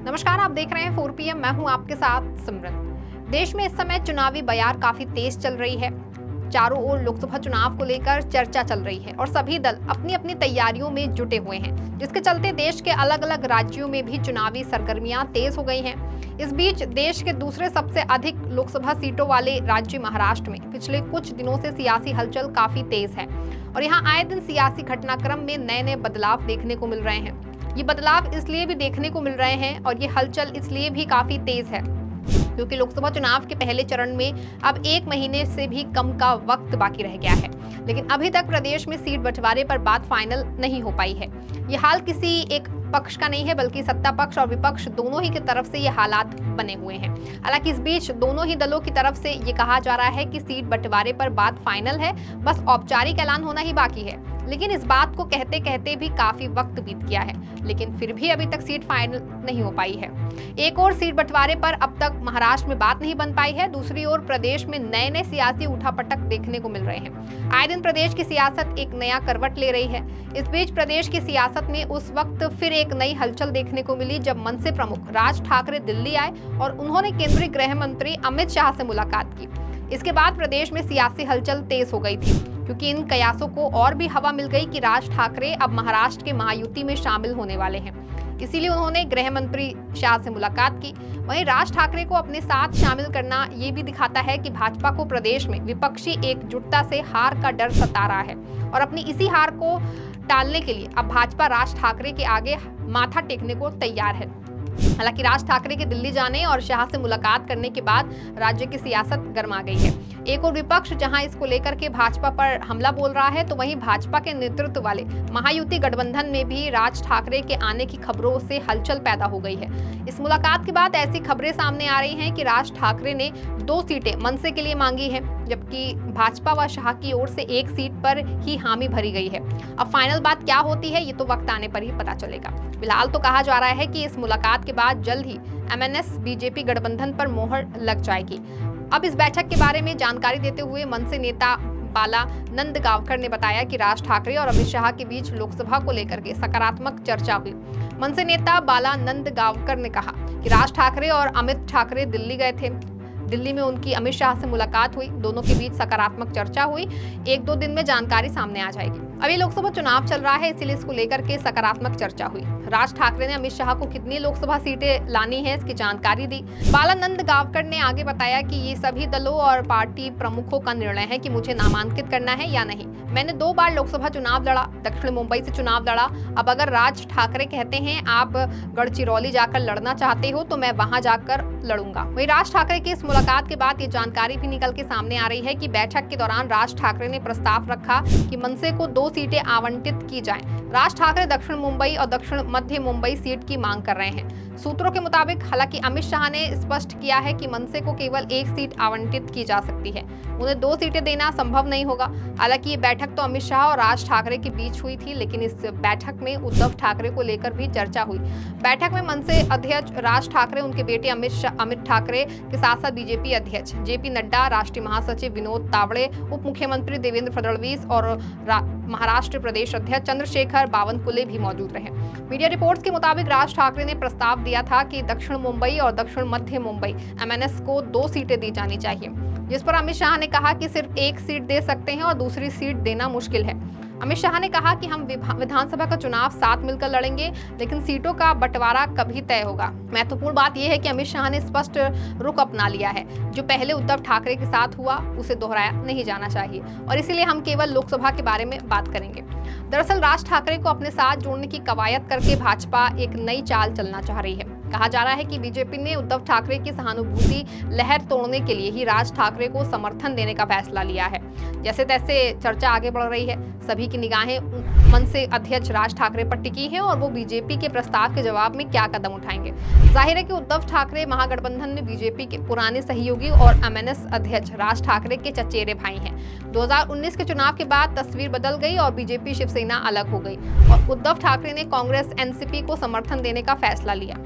नमस्कार, आप देख रहे हैं 4 PM। मैं हूं आपके साथ सिमरन। देश में इस समय चुनावी बयार काफी तेज चल रही है। चारों ओर लोकसभा चुनाव को लेकर चर्चा चल रही है और सभी दल अपनी अपनी तैयारियों में जुटे हुए हैं, जिसके चलते देश के अलग अलग राज्यों में भी चुनावी सरगर्मियां तेज हो गई हैं। इस बीच देश के दूसरे सबसे अधिक लोकसभा सीटों वाले राज्य महाराष्ट्र में पिछले कुछ दिनों से सियासी हलचल काफी तेज है और यहाँ आए दिन सियासी घटनाक्रम में नए नए बदलाव देखने को मिल रहे हैं। ये बदलाव इसलिए भी देखने को मिल रहे हैं और ये हलचल इसलिए भी काफी तेज है क्योंकि लोकसभा चुनाव के पहले चरण में अब 1 महीने से भी कम का वक्त बाकी रह गया है, लेकिन अभी तक प्रदेश में सीट बंटवारे पर बात फाइनल नहीं हो पाई है। ये हाल किसी एक पक्ष का नहीं है, बल्कि सत्ता पक्ष और विपक्ष दोनों ही की तरफ से ये हालात बने हुए हैं। हालांकि इस बीच दोनों ही दलों की तरफ से ये कहा जा रहा है कि सीट बंटवारे पर बात फाइनल है, बस औपचारिक ऐलान होना ही बाकी है। लेकिन इस बात को कहते कहते भी काफी वक्त बीत गया है, लेकिन फिर भी अभी तक सीट फाइनल नहीं हो पाई है। एक और सीट बंटवारे पर अब तक महाराष्ट्र में बात नहीं बन पाई है, दूसरी ओर प्रदेश में नए नए सियासी उठापटक देखने को मिल रहे हैं। आए दिन प्रदेश की सियासत एक नया करवट ले रही है। इस बीच प्रदेश की सियासत में उस वक्त फिर एक नई हलचल देखने को मिली जब मनसे प्रमुख राज ठाकरे दिल्ली आए और उन्होंने केंद्रीय गृह मंत्री अमित शाह से मुलाकात की। इसके बाद प्रदेश में सियासी हलचल तेज हो गई थी, क्योंकि इन कयासों को और भी हवा मिल गई कि राज ठाकरे अब महाराष्ट्र के महायुति में शामिल होने वाले हैं। इसीलिए उन्होंने गृह मंत्री शाह से मुलाकात की। वहीं राज ठाकरे को अपने साथ शामिल करना ये भी दिखाता है कि भाजपा को प्रदेश में विपक्षी एकजुटता से हार का डर सता रहा है और अपनी इसी हार को टालने के लिए अब भाजपा राज ठाकरे के आगे माथा टेकने को तैयार है। हालांकि राज ठाकरे के दिल्ली जाने और शाह से मुलाकात करने के बाद राज्य की सियासत गर्मा गई है। एक और विपक्ष जहां इसको लेकर के भाजपा पर हमला बोल रहा है, तो वहीं भाजपा के नेतृत्व वाले महायुति गठबंधन में भी राज ठाकरे के आने की खबरों से हलचल पैदा हो गई है। इस मुलाकात के बाद ऐसी खबरें सामने आ रही हैं कि राज ठाकरे ने 2 सीटें मनसे के लिए मांगी है, जबकि भाजपा व शाह की ओर से 1 सीट पर ही हामी भरी गई है। अब फाइनल बात क्या होती है, ये तो वक्त आने पर ही पता चलेगा। फिलहाल तो कहा जा रहा है कि इस मुलाकात के बाद जल्द ही MNS बीजेपी गठबंधन पर मोहर लग जाएगी। अब इस बैठक के बारे में जानकारी देते हुए मनसे नेता बाला नंदगावकर ने बताया कि राज ठाकरे और अमित शाह के बीच लोकसभा को लेकर के सकारात्मक चर्चा हुई। मनसे नेता बाला नंदगावकर ने कहा कि राज ठाकरे और अमित ठाकरे दिल्ली गए थे। दिल्ली में उनकी अमित शाह से मुलाकात हुई, दोनों के बीच सकारात्मक चर्चा हुई। 1-2 दिन में जानकारी सामने आ जाएगी। अभी लोकसभा चुनाव चल रहा है, इसीलिए इसको लेकर के सकारात्मक चर्चा हुई। राज ठाकरे ने अमित शाह को कितनी लोकसभा सीटें लानी है, इसकी जानकारी दी। बालानंद गावकर ने आगे बताया कि ये सभी दलों और पार्टी प्रमुखों का निर्णय है कि मुझे नामांकित करना है या नहीं। मैंने 2 बार लोकसभा चुनाव लड़ा, दक्षिण मुंबई से चुनाव लड़ा। अब अगर राज ठाकरे कहते हैं आप गढ़चिरौली जाकर लड़ना चाहते हो, तो मैं वहां जाकर लड़ूंगा। वहीं राज ठाकरे की इस मुलाकात के बाद ये जानकारी भी निकल के सामने आ रही है कि बैठक के दौरान राज ठाकरे ने प्रस्ताव रखा कि मनसे को 2 सीटें आवंटित की जाएं। राज ठाकरे दक्षिण मुंबई और दक्षिण मध्य मुंबई सीट की मांग कर रहे हैं। सूत्रों के मुताबिक हालांकि अमित शाह ने स्पष्ट किया है कि मनसे को केवल 1 सीट आवंटित की जा सकती है, उन्हें 2 सीटें देना संभव नहीं होगा। हालांकि ये बैठक तो अमित शाह और राज ठाकरे के बीच हुई थी, लेकिन इस बैठक में उद्धव ठाकरे को लेकर भी चर्चा हुई। बैठक में मनसे अध्यक्ष राज ठाकरे, उनके बेटे अमित ठाकरे के साथ साथ बीजेपी अध्यक्ष JP नड्डा, राष्ट्रीय महासचिव विनोद तावड़े, उप मुख्यमंत्री देवेंद्र फडणवीस और महाराष्ट्र प्रदेश अध्यक्ष चंद्रशेखर बावनकुले भी मौजूद रहे। मीडिया रिपोर्ट्स के मुताबिक राज ठाकरे ने प्रस्ताव दिया था कि दक्षिण मुंबई और दक्षिण मध्य मुंबई MNS को 2 सीटें दी जानी चाहिए, जिस पर अमित शाह ने कहा कि सिर्फ 1 सीट दे सकते हैं और दूसरी सीट देना मुश्किल है। अमित शाह ने कहा कि हम विधानसभा का चुनाव साथ मिलकर लड़ेंगे, लेकिन सीटों का बंटवारा कभी तय होगा। महत्वपूर्ण बात यह है कि अमित शाह ने स्पष्ट रुख अपना लिया है। जो पहले उद्धव ठाकरे के साथ हुआ उसे दोहराया नहीं जाना चाहिए और इसीलिए हम केवल लोकसभा के बारे में बात करेंगे। दरअसल राज ठाकरे को अपने साथ जोड़ने की कवायद करके भाजपा एक नई चाल चलना चाह रही है। कहा जा रहा है कि बीजेपी ने उद्धव ठाकरे की सहानुभूति लहर तोड़ने के लिए ही राज ठाकरे को समर्थन देने का फैसला लिया है। जैसे तैसे चर्चा आगे बढ़ रही है, सभी की निगाहें मनसे अध्यक्ष राज ठाकरे पर टिकी हैं और वो बीजेपी के प्रस्ताव के जवाब में क्या कदम उठाएंगे। जाहिर है कि उद्धव ठाकरे महागठबंधन में बीजेपी के पुराने सहयोगी और MNS अध्यक्ष राज ठाकरे के चचेरे भाई हैं। 2019 के चुनाव के बाद तस्वीर बदल गई और बीजेपी शिवसेना अलग हो गई और उद्धव ठाकरे ने कांग्रेस NCP को समर्थन देने का फैसला लिया।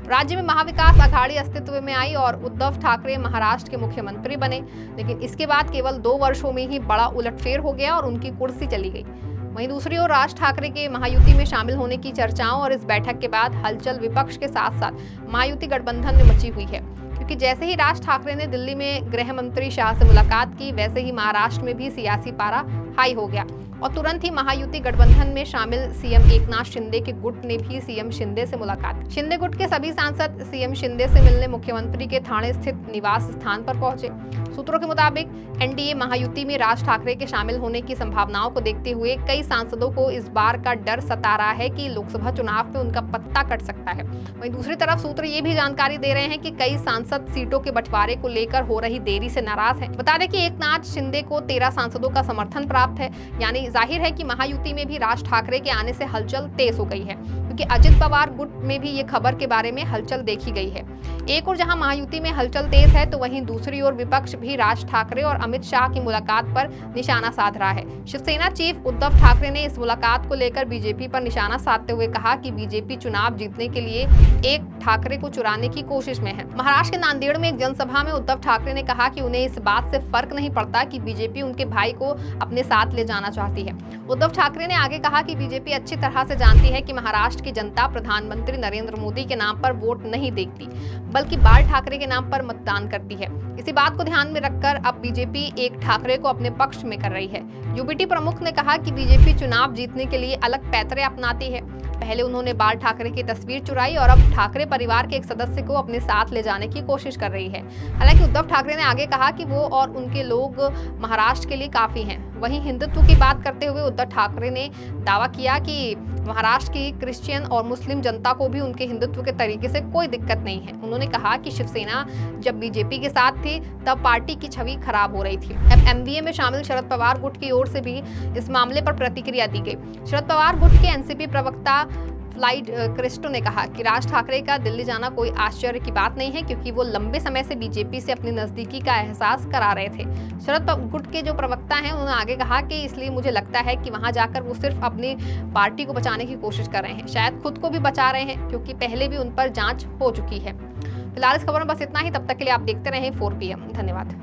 राज्य में महाविकास अघाड़ी अस्तित्व में आई और उद्धव ठाकरे महाराष्ट्र के मुख्यमंत्री बने, लेकिन इसके बाद केवल 2 वर्षों में ही बड़ा उलटफेर हो गया और उनकी कुर्सी चली गई। वहीं दूसरी ओर राज ठाकरे के महायुति में शामिल होने की चर्चाओं और इस बैठक के बाद हलचल विपक्ष के साथ साथ महायुति गठबंधन में मची हुई है, क्योंकि जैसे ही राज ठाकरे ने दिल्ली में गृह मंत्री शाह से मुलाकात की, वैसे ही महाराष्ट्र में भी सियासी पारा हाई हो गया और तुरंत ही महायुति गठबंधन में शामिल सीएम एकनाथ शिंदे के गुट ने भी सीएम शिंदे से मुलाकात की। शिंदे गुट के सभी सांसद सीएम शिंदे से मिलने मुख्यमंत्री के ठाणे स्थित निवास स्थान पर पहुंचे। सूत्रों के मुताबिक एनडीए महायुति में राज ठाकरे के शामिल होने की संभावनाओं को देखते हुए कई सांसदों को इस बार का डर सता रहा है कि लोकसभा चुनाव में उनका पत्ता कट सकता है। वहीं दूसरी तरफ सूत्र ये भी जानकारी दे रहे हैं कि कई सांसद सीटों के बंटवारे को लेकर हो रही देरी से नाराज हैं। बता दें कि एकनाथ शिंदे को 13 सांसदों का समर्थन प्राप्त है, यानी जाहिर है कि महायुति में भी राज ठाकरे के आने से हलचल तेज हो गई है, क्योंकि अजित पवार गुट में भी ये खबर के बारे में हलचल देखी गई है। एक और जहां महायुति में हलचल तेज है, तो वहीं दूसरी ओर विपक्ष भी राज ठाकरे और अमित शाह की मुलाकात पर निशाना साध रहा है। शिवसेना चीफ उद्धव ठाकरे ने इस मुलाकात को लेकर बीजेपी पर निशाना साधते हुए कहा कि बीजेपी चुनाव जीतने के लिए एक ठाकरे को चुराने की कोशिश में है। महाराष्ट्र के नांदेड़ में एक जनसभा में उद्धव ठाकरे ने कहा कि उन्हें इस बात से फर्क नहीं पड़ता कि बीजेपी उनके भाई को अपने साथ ले जाना चाहती है। उद्धव ठाकरे ने आगे कहा कि बीजेपी अच्छी तरह से जानती है कि महाराष्ट्र की जनता प्रधानमंत्री नरेंद्र मोदी के नाम पर वोट नहीं देती, बल्कि बाल ठाकरे के नाम पर मतदान करती है। इसी बात को ध्यान में रखकर अब बीजेपी एक ठाकरे को अपने पक्ष में कर रही है। यूबीटी प्रमुख ने कहा कि बीजेपी चुनाव जीतने के लिए अलग पैतरे अपनाती है। पहले उन्होंने बाल ठाकरे की तस्वीर चुराई और अब ठाकरे परिवार के एक सदस्य को अपने साथ ले जाने की कोशिश कर रही है। हालांकि उद्धव ठाकरे ने आगे कहा कि वो और उनके लोग महाराष्ट्र के लिए काफी हैं। वहीं हिंदुत्व की बात करते हुए उद्धव ठाकरे ने दावा किया कि महाराष्ट्र की क्रिश्चियन और मुस्लिम जनता को भी उनके हिंदुत्व के तरीके से कोई दिक्कत नहीं है। उन्होंने कहा कि शिवसेना जब बीजेपी के साथ थी तब पार्टी की छवि खराब हो रही थी। एमवीए में शामिल शरद पवार गुट की ओर से भी इस मामले पर प्रतिक्रिया दी गई। शरद पवार गुट के एनसीपी प्रवक्ता फ्लाइड क्रिस्टो ने कहा कि राज ठाकरे का दिल्ली जाना कोई आश्चर्य की बात नहीं है, क्योंकि वो लंबे समय से बीजेपी से अपनी नजदीकी का एहसास करा रहे थे। शरद गुट के जो प्रवक्ता हैं उन्होंने आगे कहा कि इसलिए मुझे लगता है कि वहां जाकर वो सिर्फ अपनी पार्टी को बचाने की कोशिश कर रहे हैं, शायद खुद को भी बचा रहे हैं, क्योंकि पहले भी उन पर जांच हो चुकी है। फिलहाल इस खबर में बस इतना ही। तब तक के लिए आप देखते रहें 4PM। धन्यवाद।